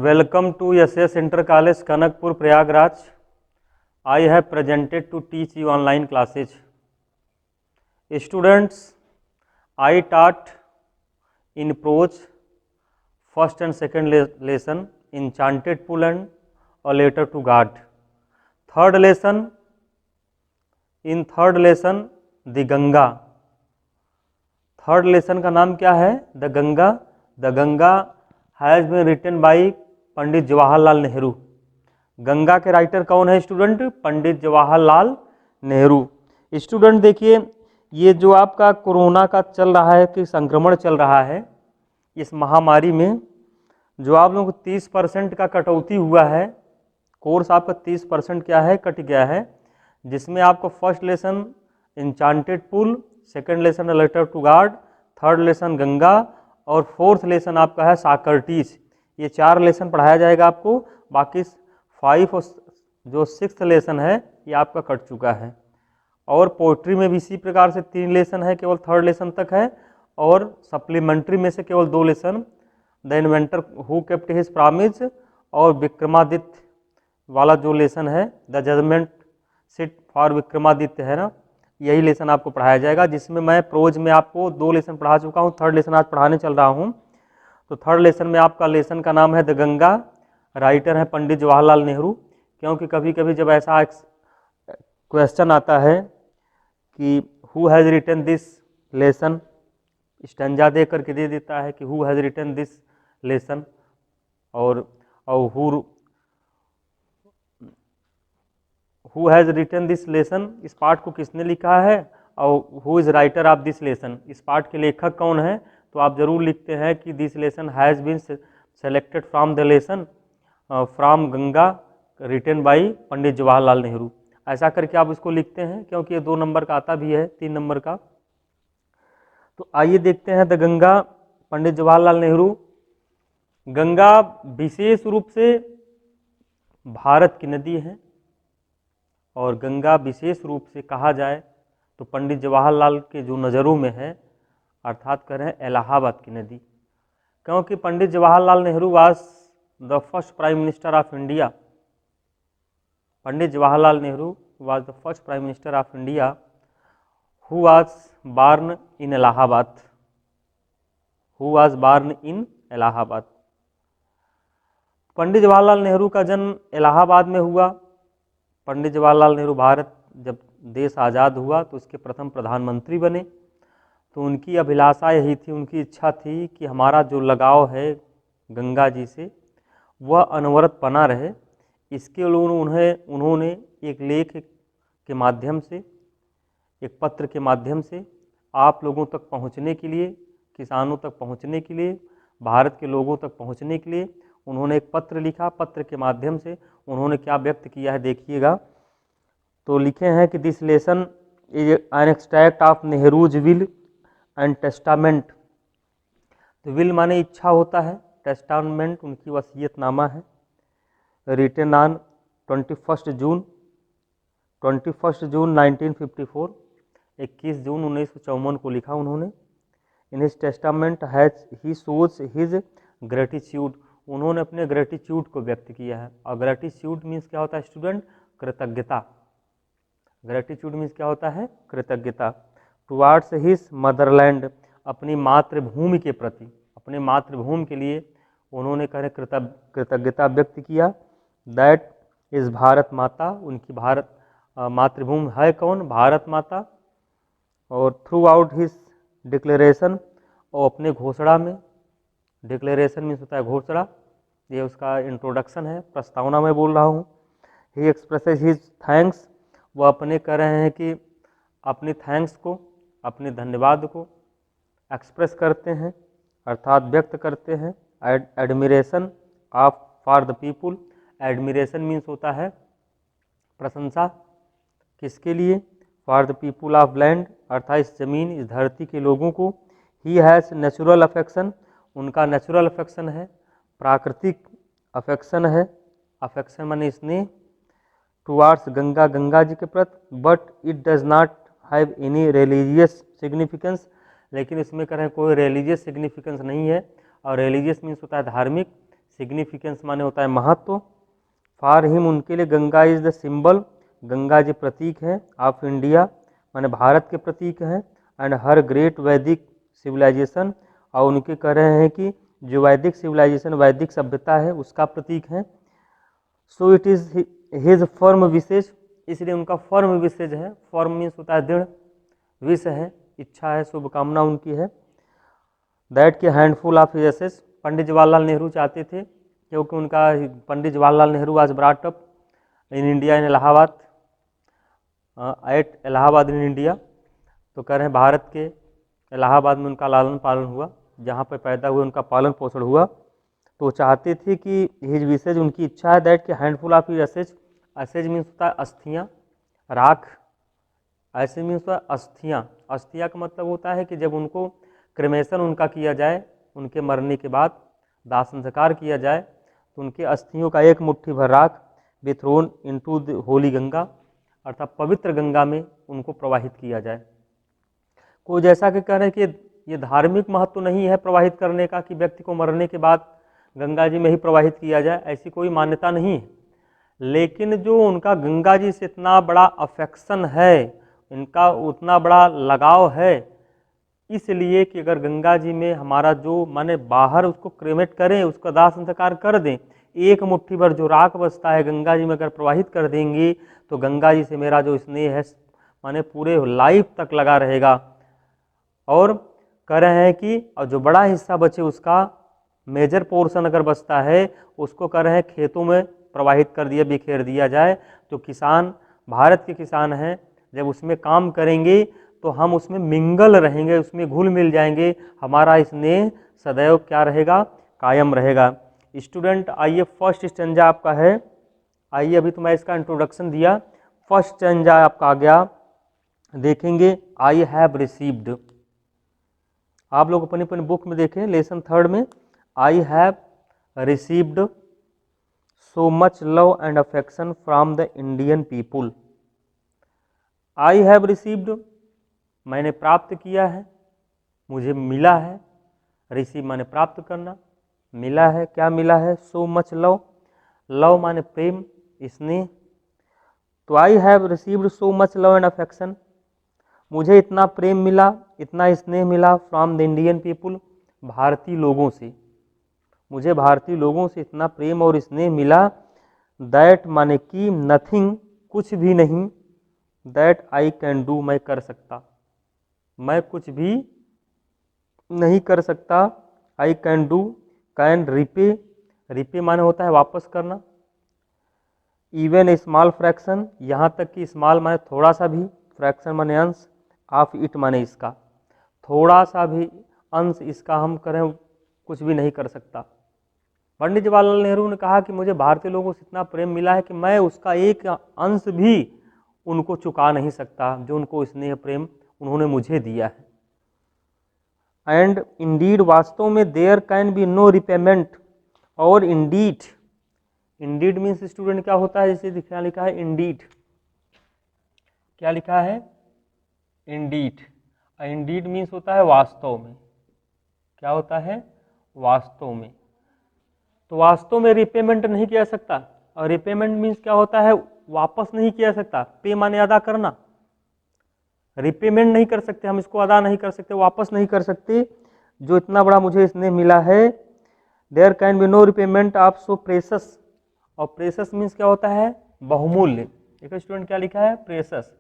Welcome to SS Inter College, Kanakpur, Prayagraj. I have presented to teach you online classes. Students, I taught in prose first and second lesson, Enchanted Pool and A Letter to God. Third lesson, The Ganga. Third lesson का नाम क्या है? The Ganga. The Ganga has been written by Pandit Jawaharlal Nehru. Ganga के writer कौन है student? Pandit Jawaharlal Nehru. Student देखिए, ये जो आपका कोरोना का चल रहा है कि संक्रमण चल रहा है, इस महामारी में जो आप लोगों को 30% का कटौती हुआ है, कोर्स आपका 30% क्या है? कट गया है, जिसमें आपको first lesson enchanted pool, second lesson letter to God, third lesson Ganga और फोर्थ लेसन आपका है साकरटीज. ये 4 लेसन पढ़ाया जाएगा आपको. बाकी 5 और जो 6th लेसन है ये आपका कट चुका है. और पोइट्री में भी इसी प्रकार से 3 लेसन है, केवल थर्ड लेसन तक है. और सप्लीमेंट्री में से केवल 2 lesson, the inventor who kept his promise और विक्रमादित्य वाला जो लेसन है, the judgement seat for Vikramaditya है ना, यही लेसन आपको पढ़ाया जाएगा. जिसमें मैं प्रोज में आपको 2 लेसन पढ़ा चुका हूँ, थर्ड लेसन आज पढ़ाने चल रहा हूँ. तो थर्ड लेसन में आपका लेसन का नाम है द गंगा. राइटर है पंडित जवाहरलाल नेहरू. क्योंकि कभी कभी जब ऐसा क्वेश्चन आता है कि who has written this lesson, stanza दे करके दे देता है कि who has written this lesson, और who has written this lesson, इस पाठ को किसने लिखा है, और who is writer of this lesson, इस पाठ के लेखक कौन है. तो आप जरूर लिखते हैं कि this lesson has been selected from the lesson from Ganga written by Pandit Jawaharlal Nehru. ऐसा करके आप इसको लिखते हैं, क्योंकि ये 2 नंबर का आता भी है, 3 नंबर का. तो आइए देखते हैं द गंगा, पंडित जवाहरलाल नेहरू. गंगा विशेष रूप से भारत की नदी है, और गंगा विशेष रूप से कहा जाए तो पंडित जवाहरलाल के जो नज़रों में है, अर्थात कह रहे हैं इलाहाबाद की नदी. क्योंकि Pandit Jawaharlal Nehru was the first prime minister of India. Pandit Jawaharlal Nehru was the first prime minister of India who was born in Allahabad. Who was born in Allahabad. Pandit Jawaharlal Nehru का जन्म इलाहाबाद में हुआ. पंडित जवाहरलाल नेहरू भारत जब देश आज़ाद हुआ तो उसके प्रथम प्रधानमंत्री बने. तो उनकी अभिलाषा यही थी, उनकी इच्छा थी कि हमारा जो लगाव है गंगा जी से वह अनवरत बना रहे. इसके लिए उन्होंने एक लेख के माध्यम से, एक पत्र के माध्यम से आप लोगों तक पहुंचने के लिए, किसानों तक पहुंचने के लिए, भारत के लोगों तक पहुंचने के लिए उन्होंने एक पत्र लिखा. पत्र के माध्यम से उन्होंने क्या व्यक्त किया है देखिएगा. तो लिखे हैं कि this lesson is an extract of Nehru's will and testament. तो विल माने इच्छा होता है, टेस्टामेंट उनकी वसीयतनामा है. रिटन ऑन 21 जून 1954, 21 जून 1954 को लिखा उन्होंने. In his testament has he shows his gratitude. उन्होंने अपने ग्रेटिट्यूड को व्यक्त किया है. और ग्रेटिट्यूड मीन्स क्या होता है स्टूडेंट? कृतज्ञता. ग्रेटिट्यूड मीन्स क्या होता है? कृतज्ञता. टुवार्ड्स हिज मदरलैंड, अपनी मातृभूमि के प्रति, अपने मातृभूमि के लिए उन्होंने कहे कृतज्ञता व्यक्त किया. दैट इज भारत माता. उनकी भारत मातृभूमि है कौन? भारत माता. और थ्रू आउट हिज डिक्लेरेशन, और अपने घोषणा में, डिक्लेरेशन मीन्स होता है घोषणा, ये उसका इंट्रोडक्शन है, प्रस्तावना में बोल रहा हूँ. ही एक्सप्रेसेस हिज थैंक्स, वो अपने कह रहे हैं कि अपने थैंक्स को, अपने धन्यवाद को एक्सप्रेस करते हैं, अर्थात व्यक्त करते हैं. Admiration of for the people. Admiration means होता है प्रशंसा. किसके लिए? For the people of land, अर्थात इस जमीन, इस धरती के लोगों को. ही हैज़ नेचुरल अफेक्शन, उनका नेचुरल अफेक्शन है, प्राकृतिक अफेक्शन है. अफेक्शन माने स्नेह. टुवार्ड्स गंगा, गंगा जी के प्रति. But it does not have any religious significance. लेकिन इसमें करें कोई रिलीजियस सिग्निफिकेंस नहीं है. और रिलीजियस मीन्स होता है धार्मिक, सिग्निफिकेंस माने होता है महत्व। फॉर हिम उनके लिए Ganga is the symbol, Ganga ji प्रतीक है, ऑफ इंडिया माने भारत के प्रतीक हैं, and her great Vedic civilisation, और उनके कह रहे हैं कि जो वैदिक सिविलाइजेशन वैदिक सभ्यता है उसका प्रतीक है। So it is his firm विशेष, इसलिए उनका फर्म विशेष है। फर्म मीन्स होता है दृढ़, विश है इच्छा है, शुभकामना उनकी है। दैट के handful of ashes, Pandit Jawaharlal Nehru चाहते थे, क्योंकि उनका पंडित जवाहरलाल नेहरू आज brought up in India in Allahabad, at Allahabad in India, तो कह रहे हैं भारत के इलाहाबाद में उनका लालन पालन हुआ, जहाँ पर पैदा हुए उनका पालन पोषण हुआ। तो चाहते थे कि हिज विशेज उनकी इच्छा है दैट के handful of ashes, ashes means होता है अस्थियाँ, राख, ऐसे मीन्स होता है अस्थियाँ। अस्थियाँ का मतलब होता है कि जब उनको क्रेमेशन उनका किया जाए, उनके मरने के बाद दाह संस्कार किया जाए, तो उनके अस्थियों का एक मुट्ठी भर राख be thrown into the Holi Ganga, अर्थात पवित्र गंगा में उनको प्रवाहित किया जाए। को जैसा कि कह रहे हैं कि ये धार्मिक महत्व नहीं है प्रवाहित करने का, कि व्यक्ति को मरने के बाद गंगा जी में ही प्रवाहित किया जाए, ऐसी कोई मान्यता नहीं है। लेकिन जो उनका गंगा जी से इतना बड़ा अफेक्शन है, इनका उतना बड़ा लगाव है, इसलिए कि अगर गंगा जी में हमारा जो माने बाहर उसको क्रेमेट करें, उसका दाह संस्कार कर दें, एक मुट्ठी भर जो राख बचता है गंगा जी में अगर प्रवाहित कर देंगे, तो गंगा जी से मेरा जो स्नेह है माने पूरे लाइफ तक लगा रहेगा। और कह रहे हैं कि और जो बड़ा हिस्सा बचे उसका मेजर पोर्शन अगर बचता है, उसको कह रहे हैं खेतों में प्रवाहित कर दिया, बिखेर दिया जाए। तो किसान, भारत के किसान हैं, जब उसमें काम करेंगे तो हम उसमें मिंगल रहेंगे, उसमें घुल मिल जाएंगे, हमारा स्नेह सदैव क्या रहेगा, कायम रहेगा। स्टूडेंट आइए फर्स्ट स्टेंजा आपका है, आइए अभी तो मैं इसका इंट्रोडक्शन दिया, फर्स्ट स्टेंजा आपका आ गया, देखेंगे आई हैव रिसीव्ड। आप लोग अपनी अपनी बुक में देखें लेसन 3 में, I have received so much love and affection from the Indian people. I have received, मैंने प्राप्त किया है, मुझे मिला है, रिसीव माने प्राप्त करना, मिला है, क्या मिला है, so much love, लव माने प्रेम, स्नेह, तो I have received so much love and affection, मुझे इतना प्रेम मिला, इतना स्नेह मिला फ्रॉम द इंडियन पीपुल, भारतीय लोगों से, मुझे भारतीय लोगों से इतना प्रेम और स्नेह मिला, दैट माने कि नथिंग कुछ भी नहीं, दैट आई कैन डू मैं कर सकता, मैं कुछ भी नहीं कर सकता, I can do, can repay, repay माने होता है वापस करना, इवन ए स्मॉल फ्रैक्शन, यहाँ तक कि स्मॉल माने थोड़ा सा भी, फ्रैक्शन माने अंश, ऑफ इट माने इसका, थोड़ा सा भी अंश इसका हम करें कुछ भी नहीं कर सकता। पंडित जवाहरलाल नेहरू ने कहा कि मुझे भारतीय लोगों से इतना प्रेम मिला है कि मैं उसका एक अंश भी उनको चुका नहीं सकता, जो उनको स्नेह प्रेम उन्होंने मुझे दिया है। एंड इंडीड, वास्तव में, there can be no repayment, और इंडीड, इंडीड मीन्स स्टूडेंट क्या होता है, जैसे दिखा लिखा है इंडीड, क्या लिखा है, इंडीड, इंडीड मीन्स होता है वास्तव में, क्या होता है, वास्तव में, तो वास्तव में रिपेमेंट नहीं किया सकता, और रिपेमेंट मीन्स क्या होता है, वापस नहीं किया सकता, पे माने अदा करना, रिपेमेंट नहीं कर सकते हम, इसको अदा नहीं कर सकते, वापस नहीं कर सकते, जो इतना बड़ा मुझे इसने मिला है, there can be no repayment of so presses, और प्रेसस मीन्स क्या होता है, बहुमूल्य, एक स्टूडेंट क्या लिखा है, प्रेसस,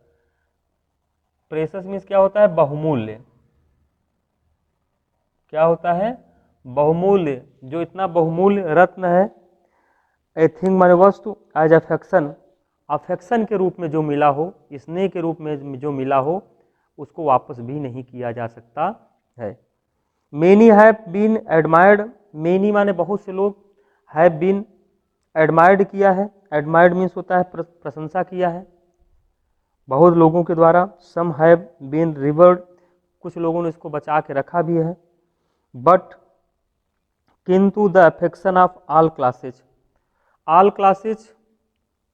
प्रेसस मीन्स क्या होता है, बहुमूल्य, क्या होता है, बहुमूल्य, जो इतना बहुमूल्य रत्न है, ए थिंग माने वस्तु, एज अफेक्शन, अफेक्शन के रूप में जो मिला हो, स्नेह के रूप में जो मिला हो, उसको वापस भी नहीं किया जा सकता है। Many have been admired, many माने बहुत से लोग, हैव बीन एडमायर्ड किया है, एडमायर्ड मीन्स होता है प्रशंसा किया है बहुत लोगों के द्वारा, सम हैव बीन रिवर्ड, कुछ लोगों ने इसको बचा के रखा भी है, बट किंतु the affection of all classes, all classes,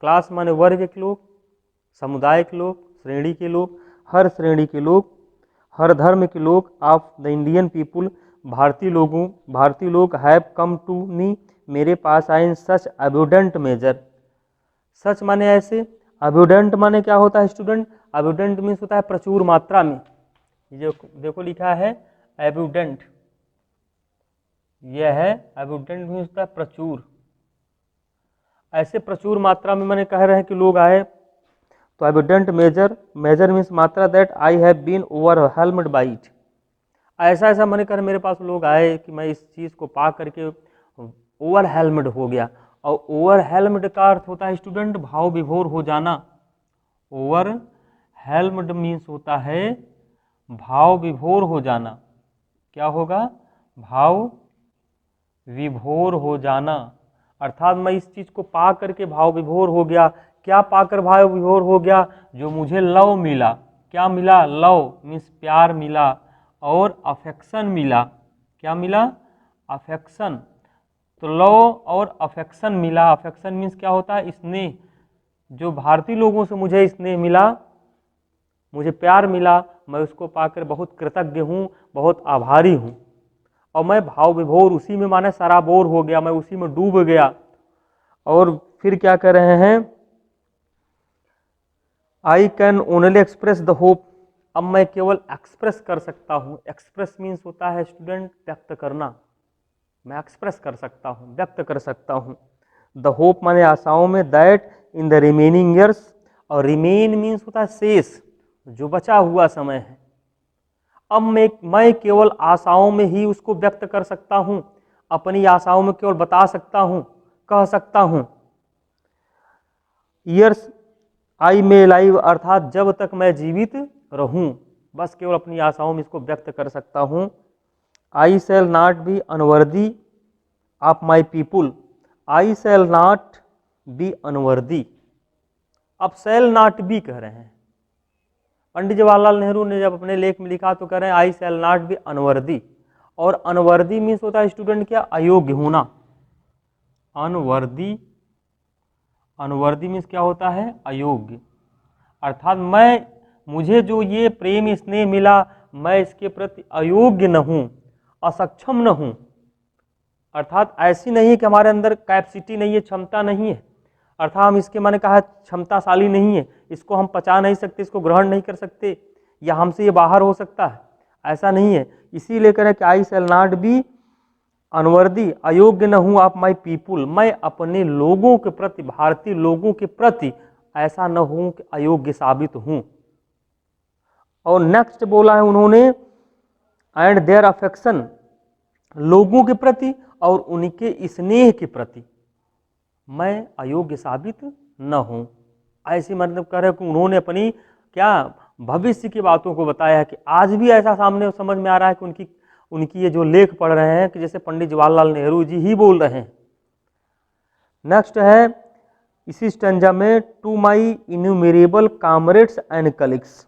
class माने वर्ग के लोग, समुदाय के लोग, श्रेणी के लोग, हर श्रेणी के लोग, हर धर्म के लोग, ऑफ द इंडियन पीपुल, भारतीय लोग हैव कम टू मी, मेरे पास आए इन सच अब्यूडेंट मेजर। सच माने ऐसे, अब्यूडेंट माने क्या होता है स्टूडेंट? अब्यूडेंट मीन्स होता है प्रचुर मात्रा में। ये देखो लिखा है अब्यूडेंट, यह है अब्यूडेंट मीन्स होता है प्रचुर। ऐसे प्रचुर मात्रा में मैंने कह रहे हैं कि लोग आए, तो एविडेंट मेजर, मेजर मीन्स मात्रा, that I have been overwhelmed by it. ऐसा ऐसा मैंने कहा मेरे पास लोग आए कि मैं इस चीज़ को पा करके ओवरवेल्म्ड हो गया। और ओवरवेल्म्ड का अर्थ होता है स्टूडेंट भाव विभोर हो जाना। ओवरवेल्म्ड मीन्स होता है भाव विभोर हो जाना। क्या होगा? भाव विभोर हो जाना। अर्थात मैं इस चीज को पा करके भाव विभोर हो गया। क्या पाकर भाव विभोर हो गया? जो मुझे लव मिला। क्या मिला? लव मीन्स प्यार मिला, और अफेक्शन मिला। क्या मिला? अफेक्शन। तो लव और अफेक्शन मिला। अफेक्शन मीन्स क्या होता है? स्नेह। जो भारतीय लोगों से मुझे स्नेह मिला, मुझे प्यार मिला, मैं उसको पाकर बहुत कृतज्ञ हूँ, बहुत आभारी हूँ। और मैं भाव विभोर उसी में माने सराबोर हो गया, मैं उसी में डूब गया। और फिर क्या कर रहे हैं? I can only express the hope. अब मैं केवल एक्सप्रेस कर सकता हूँ। एक्सप्रेस मीन्स होता है स्टूडेंट व्यक्त करना। मैं एक्सप्रेस कर सकता हूँ, व्यक्त कर सकता हूँ। द होप माने आशाओं में, that in the remaining years. और रिमेन मीन्स होता है शेष, जो बचा हुआ समय है। अब मैं केवल आशाओं में ही उसको व्यक्त कर सकता हूँ, अपनी आशाओं में केवल बता सकता हूँ, कह सकता हूँ। ईयर्स आई मे लाइव, अर्थात जब तक मैं जीवित रहूं, बस केवल अपनी आशाओं में इसको व्यक्त कर सकता हूं। I shall not be unworthy of my people. I shall not be unworthy. अब शैल नॉट बी कह रहे हैं। पंडित जवाहरलाल नेहरू ने जब अपने लेख में लिखा तो कह रहे हैं आई शैल नॉट बी अनवर्दी। और अनवर्दी मीन्स होता है स्टूडेंट क्या? अयोग्य होना। अनवर्दी, अनवर्दी मीन्स क्या होता है? अयोग्य। अर्थात मुझे जो ये प्रेम स्नेह मिला, मैं इसके प्रति अयोग्य न हूं, असक्षम न हूं। अर्थात ऐसी नहीं है कि हमारे अंदर कैपेसिटी नहीं है, क्षमता नहीं है। अर्थात हम इसके माने कहा क्षमताशाली नहीं है, इसको हम पचा नहीं सकते, इसको ग्रहण नहीं कर सकते, या हमसे ये बाहर हो सकता है, ऐसा नहीं है। इसीलिए कह रहे कि आई शैल नॉट बी अनवर्दी, अयोग्य न हूं ऑफ माई पीपुल। मैं अपने लोगों के प्रति, भारतीय लोगों के प्रति ऐसा न हूं कि अयोग्य साबित हूं। और नेक्स्ट बोला है उन्होंने, एंड देयर अफेक्शन, लोगों के प्रति और उनके स्नेह के प्रति मैं अयोग्य साबित न हूं। ऐसे मतलब कह रहे कि उन्होंने अपनी क्या भविष्य की बातों को बताया है कि आज भी ऐसा सामने समझ में आ रहा है कि उनकी ये जो लेख पढ़ रहे हैं कि जैसे पंडित जवाहरलाल नेहरू जी ही बोल रहे हैं। नेक्स्ट है इसी स्टैंजा में, to my innumerable comrades and colleagues.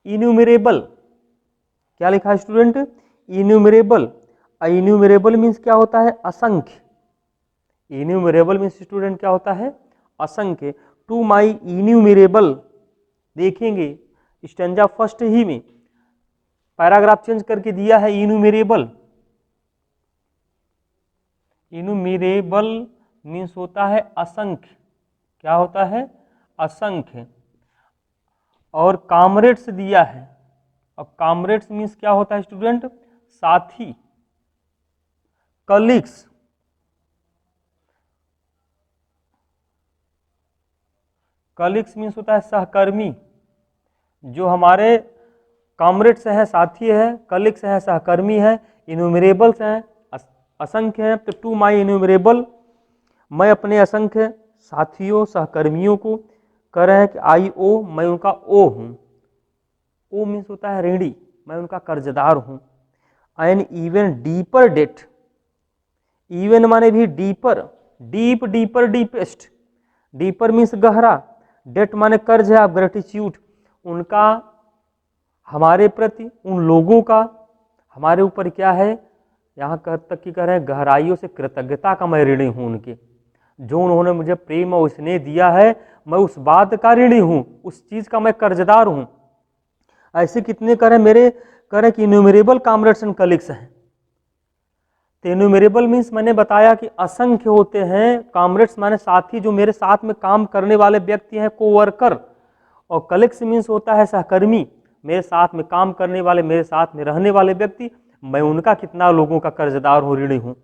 Innumerable क्या लिखा है स्टूडेंट? इन्यूमरेबल। इन्यूमरेबल मीन्स क्या होता है? असंख्य। इन्यूमरेबल मीन्स स्टूडेंट क्या होता है? असंख्य। टू माई इन्यूमरेबल, देखेंगे स्टैंजा फर्स्ट ही में पैराग्राफ चेंज करके दिया है इन्यूमरेबल। इन्यूमरेबल मीन्स होता है असंख्य। क्या होता है? असंख्य। और कॉमरेड्स दिया है। अब कॉमरेड्स मीन्स क्या होता है स्टूडेंट? साथी। कलीग्स, कलीग्स मीन्स होता है सहकर्मी। जो हमारे कॉमरेड्स हैं, साथी है, कलीग्स हैं, सहकर्मी है, इन्यूमरेबल्स हैं, असंख्य हैं। तो टू माई इन्यूमरेबल, मैं अपने असंख्य साथियों सहकर्मियों को कह रहे हैं कि आई ओ, मैं उनका ओ हूँ। ओ मीन्स होता है ऋणी, मैं उनका कर्जदार हूँ। An even deeper debt, even माने भी deeper, deep deeper deepest. Deeper means गहरा, डेट माने कर्ज है, आप ग्रेटिट्यूड, उनका हमारे प्रति, उन लोगों का हमारे ऊपर क्या है, यहाँ तक कि कह रहे हैं गहराइयों से कृतज्ञता का मैं ऋणी हूँ उनके। जो उन्होंने मुझे प्रेम और स्नेह दिया है, मैं उस बात का ऋणी हूँ, उस चीज़ का मैं कर्जदार हूँ। ऐसे कितने कह रहे मेरे, कह रहे कि इन्यूमरेबल कॉमरेड्स एंड कलीग्स हैं। एन्यूमरेबल मीन्स मैंने बताया कि असंख्य होते हैं, कॉमरेड्स माने साथी, जो मेरे साथ में काम करने वाले व्यक्ति हैं, कोवर्कर। और कलीग्स मीन्स होता है सहकर्मी, मेरे साथ में काम करने वाले, मेरे साथ में रहने वाले व्यक्ति। मैं उनका कितना लोगों का कर्जदार हूं, ऋणी हूं।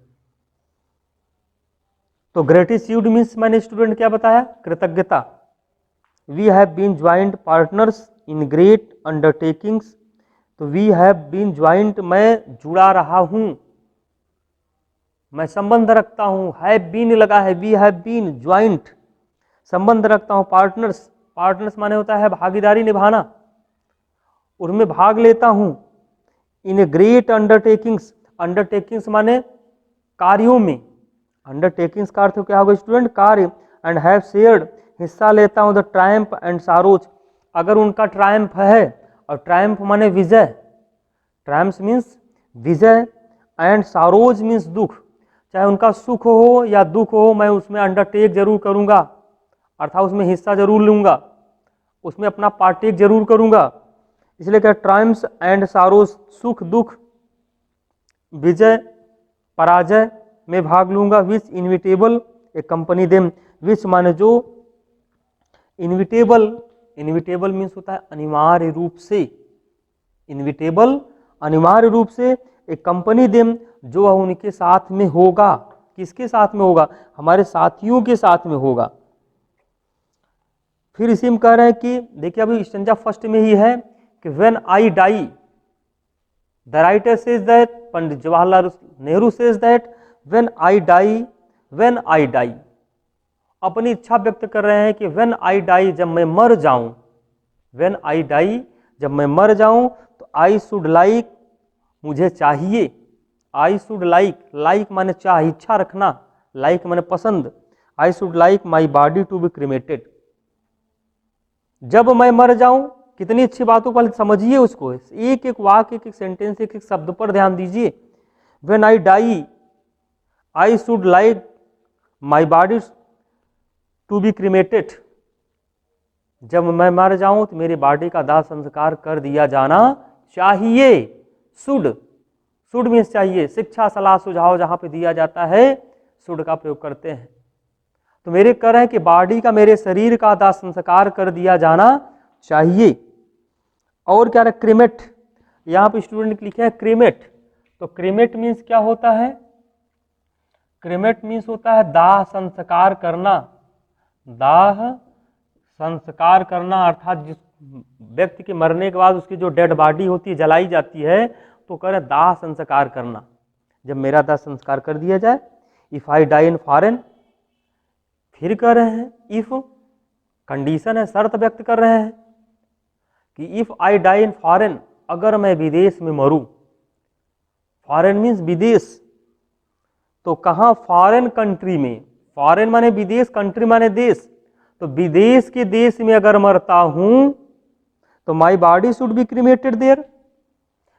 तो ग्रेटिट्यूड मीन्स मैंने स्टूडेंट क्या बताया, कृतज्ञता। We have been joint partners in great undertakings. तो वी हैव बीन ज्वाइंट, मैं जुड़ा रहा हूं, मैं संबंध रखता हूं, हैव बीन लगा है, वी हैव बीन ज्वाइंट, संबंध रखता हूं। पार्टनर्स, पार्टनर्स माने होता है भागीदारी निभाना, उनमें भाग लेता हूं। इन ए ग्रेट अंडरटेकिंग्स, अंडरटेकिंग्स माने कार्यों में, अंडरटेकिंग्स का अर्थ क्या होगा स्टूडेंट, कार्य। एंड हैव शेयर्ड, हिस्सा लेता हूं। द ट्रायम्फ एंड सारोज, अगर उनका ट्रायम्फ है, और ट्रायम्फ माने विजय, ट्रायम्फ मीन्स विजय, एंड सारोज मीन्स दुख, चाहे उनका सुख हो या दुख हो, मैं उसमें अंडरटेक जरूर करूंगा, अर्थात उसमें हिस्सा जरूर लूंगा, उसमें अपना पार्टेक जरूर करूंगा। इसलिए क्या, ट्रायम्स एंड सारोज, सुख दुख, विजय पराजय में भाग लूंगा। विच इनविटेबल ए कंपनी देम, विच माने जो, इनविटेबल, इनविटेबल मीन्स होता है अनिवार्य रूप से, इनविटेबल अनिवार्य रूप से, एक कंपनी देम, जो वह उनके साथ में होगा। किसके साथ में होगा, हमारे साथियों के साथ में होगा। फिर इसी में कह रहे हैं कि देखिए अभी स्टेंजा फर्स्ट में ही है कि when I die, the writer says that, Pandit Jawaharlal Nehru says that, when I die, when I die, अपनी इच्छा व्यक्त कर रहे हैं कि व्हेन आई डाई, जब मैं मर जाऊं, व्हेन आई डाई, जब मैं मर जाऊं, तो आई शुड लाइक, मुझे चाहिए, आई शुड लाइक, लाइक माने चाह, इच्छा रखना, लाइक माने पसंद, I should like my body to be cremated, जब मैं मर जाऊं। कितनी अच्छी बातों को समझिए, उसको एक एक वाक्य, एक एक सेंटेंस, एक एक शब्द पर ध्यान दीजिए। When I die, I should like my body to be cremated, जब मैं मर जाऊं तो मेरी बॉडी का दाह संस्कार कर दिया जाना चाहिए। शुड, शुड मीन्स चाहिए, शिक्षा सलाह सुझाव जहां पे दिया जाता है शुड का प्रयोग करते हैं। तो मेरे कह रहे हैं कि बॉडी का, मेरे शरीर का दाह संस्कार कर दिया जाना चाहिए। और क्या है, क्रिमेट, यहां पे स्टूडेंट लिखे हैं क्रिमेट। तो क्रिमेट मीन्स क्या होता है, क्रिमेट मीन्स होता है दाह संस्कार करना, दाह संस्कार करना, अर्थात जिस व्यक्ति के मरने के बाद उसकी जो डेड बॉडी होती है जलाई जाती है, तो कह रहे दाह संस्कार करना, जब मेरा दाह संस्कार कर दिया जाए। If I die in foreign, फिर कह रहे हैं इफ, कंडीशन है, शर्त व्यक्त कर रहे हैं कि if I die in foreign, अगर मैं विदेश में मरूं, फॉरेन मीन्स विदेश, तो कहां, फॉरेन कंट्री में, फॉरेन माने विदेश, कंट्री माने देश, तो विदेश के देश में अगर मरता हूं तो my body should be cremated there,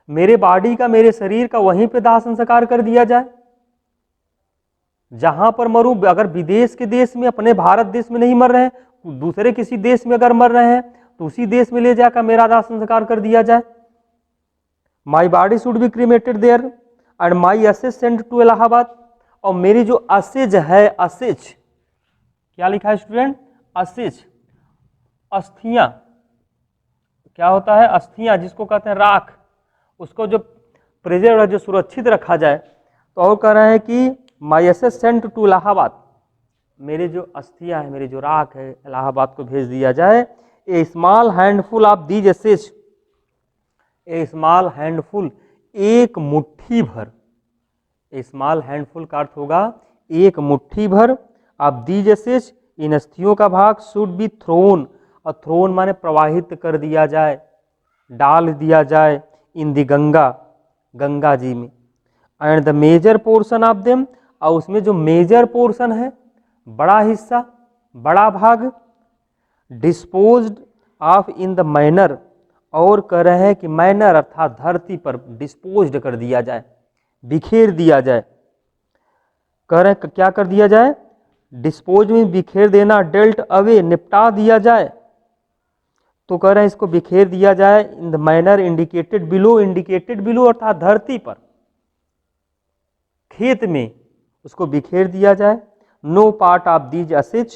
मेरे बॉडी का, मेरे शरीर का वहीं पे दाह संस्कार कर दिया जाए। जहां पर मरूं, अगर विदेश के देश में, अपने भारत देश में नहीं मर रहे हैं, दूसरे किसी देश में अगर मर रहे हैं, तो उसी देश में ले जाकर मेरा दाह संस्कार कर दिया जाए। My body should be cremated there and my ashes send to Allahabad, और मेरी जो असेज है, असेज क्या लिखा है स्टूडेंट, असेज, अस्थियां, क्या होता है, अस्थियां, जिसको कहते हैं राख, उसको जो प्रिजर्व, जो सुरक्षित रखा जाए। तो और कह रहे हैं कि माई असेज सेंट टू इलाहाबाद, मेरे जो अस्थियां है, मेरी जो राख है, इलाहाबाद को भेज दिया जाए। A small handful of these ashes, a small handful, एक मुट्ठी भर, ए स्मॉल हैंडफुल का अर्थ होगा एक मुट्ठी भर, ऑफ दीज एसेज, इन अस्थियों का भाग, शुड बी थ्रोन, और थ्रोन माने प्रवाहित कर दिया जाए, डाल दिया जाए, इन दी गंगा, गंगा जी में। And the major portion of them, और उसमें जो मेजर पोर्शन है, बड़ा हिस्सा, बड़ा भाग, disposed of in the manner, और कह रहे हैं कि मैनर अर्थात धरती पर डिस्पोज्ड कर दिया जाए, बिखेर दिया जाए। कह रहे हैं क्या कर दिया जाए, डिस्पोज में बिखेर देना, डेल्ट अवे, निपटा दिया जाए। तो कह रहे हैं इसको बिखेर दिया जाए in the manner indicated below, indicated below अर्थात धरती पर, खेत में उसको बिखेर दिया जाए। No part of these assesses,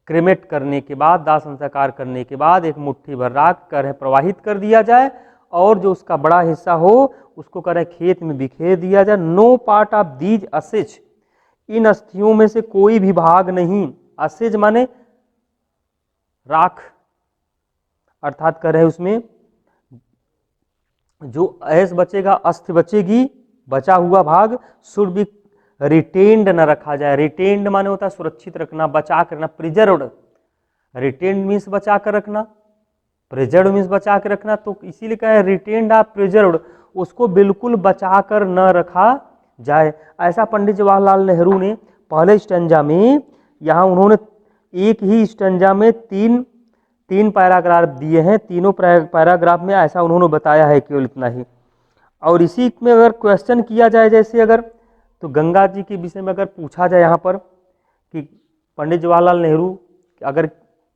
क्रेमेट करने के बाद, दाह संस्कार करने के बाद एक मुट्ठी भर राख कर प्रवाहित कर दिया जाए, और जो उसका बड़ा हिस्सा हो उसको करे खेत में बिखेर दिया जाए। No part of these assesses, इन अस्थियों में से कोई भी भाग नहीं, असेज माने राख, अर्थात कर रहे उसमें जो ऐस बचेगा, अस्थि बचेगी, बचा हुआ भाग शुड बी रिटेन्ड न रखा जाए। रिटेन्ड माने होता है सुरक्षित रखना, बचा कर रखना, प्रिजर्व्ड। रिटेन्ड मीन्स बचा कर रखना, प्रिजर्व्ड मीन्स बचा कर रखना, तो इसीलिए कहा है रिटेन्ड आप प्रिजर्व्ड, उसको बिल्कुल बचा कर न रखा जाए। ऐसा पंडित जवाहरलाल नेहरू ने पहले स्टैंजा में, यहाँ उन्होंने एक ही स्टैंजा में तीन पैराग्राफ दिए हैं, तीनों पैराग्राफ में ऐसा उन्होंने बताया है, केवल इतना ही। और इसी में अगर क्वेश्चन किया जाए, जैसे अगर तो गंगा जी के विषय में अगर पूछा जाए यहाँ पर कि पंडित जवाहरलाल नेहरू अगर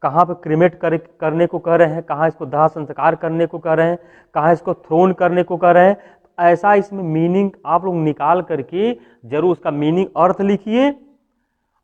कहाँ पर क्रिमेट करने को कह रहे हैं, कहाँ इसको दाह संस्कार करने को कह रहे हैं, कहाँ इसको थ्रोन करने को कह रहे हैं, तो ऐसा इसमें मीनिंग आप लोग निकाल करके जरूर उसका मीनिंग अर्थ लिखिए,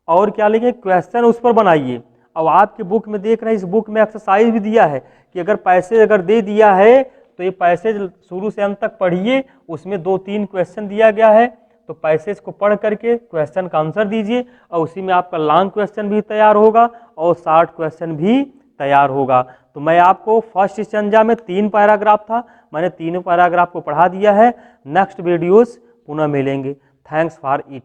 और क्या लिखिए, क्वेश्चन उस पर बनाइए। अब आपके बुक में देख रहे हैं, इस बुक में एक्सरसाइज भी दिया है कि अगर पैसेज अगर दे दिया है तो ये पैसेज शुरू से अंत तक पढ़िए, उसमें 2-3 क्वेश्चन दिया गया है, तो पैसेज को पढ़ करके क्वेश्चन का आंसर दीजिए, और उसी में आपका लॉन्ग क्वेश्चन भी तैयार होगा और शॉर्ट क्वेश्चन भी तैयार होगा। तो मैं आपको फर्स्ट स्टैंजा में 3 पैराग्राफ था, मैंने तीनों पैराग्राफ को पढ़ा दिया है। नेक्स्ट वीडियोस पुनः मिलेंगे। Thanks for it.